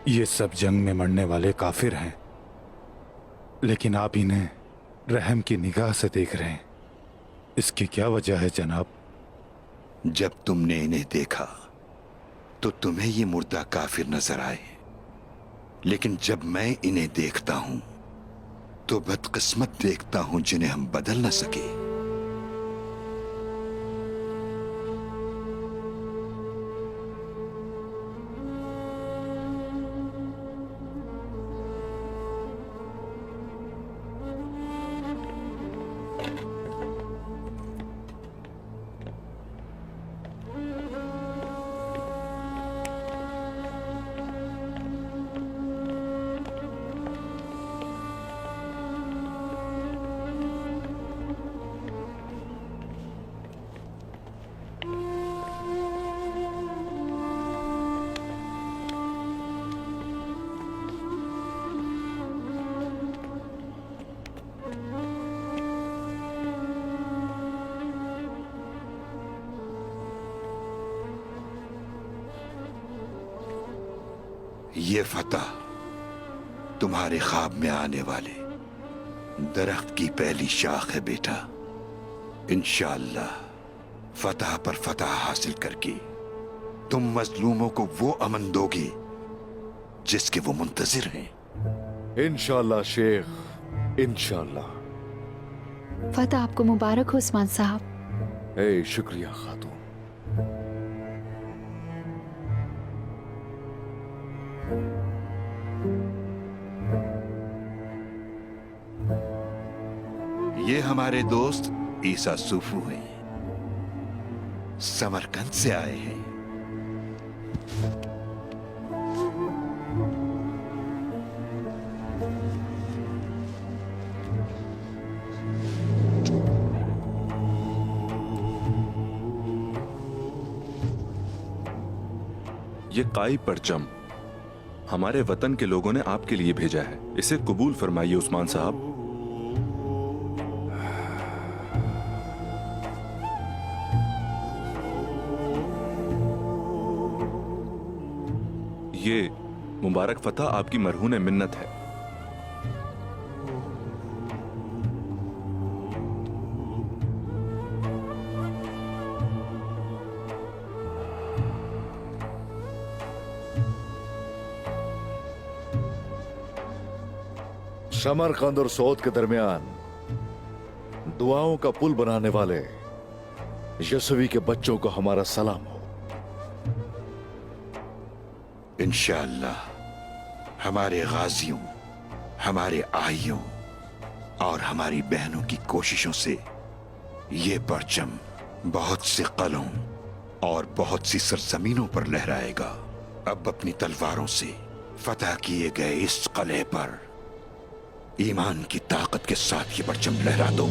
ये सब जंग में मरने वाले काफिर हैं, लेकिन आप इन्हें रहम की निगाह से देख रहे हैं। इसकी क्या वजह है जनाब? जब तुमने इन्हें देखा तो तुम्हें ये मुर्दा काफिर नजर आए, लेकिन जब मैं इन्हें देखता हूं तो बदकिस्मत देखता हूं जिन्हें हम बदल न सके। ये फतह तुम्हारे ख्वाब में आने वाले दरख्त की पहली शाख है बेटा। इंशाअल्लाह फतह पर फतह हासिल करके तुम मजलूमों को वो अमन दोगे जिसके वो मुंतजिर हैं। इंशाअल्लाह शेख, इंशाअल्लाह। फतह आपको मुबारक हो उस्मान साहब। ए शुक्रिया खातून। ये हमारे दोस्त ईसा सूफू हैं, समरकंद से आए हैं। ये काई परचम हमारे वतन के लोगों ने आपके लिए भेजा है। इसे कबूल फरमाइए उस्मान साहब। ये मुबारक फतह आपकी मरहून मिन्नत है। समरकंद और सऊद के दरमियान दुआओं का पुल बनाने वाले यसवी के बच्चों को हमारा सलाम हो। इंशाअल्लाह हमारे गाजियों, हमारे आइयों और हमारी बहनों की कोशिशों से ये परचम बहुत से कलों और बहुत सी सरजमीनों पर लहराएगा। अब अपनी तलवारों से फतह किए गए इस कले पर ईमान की ताकत के साथ ये परचम लहरा दो।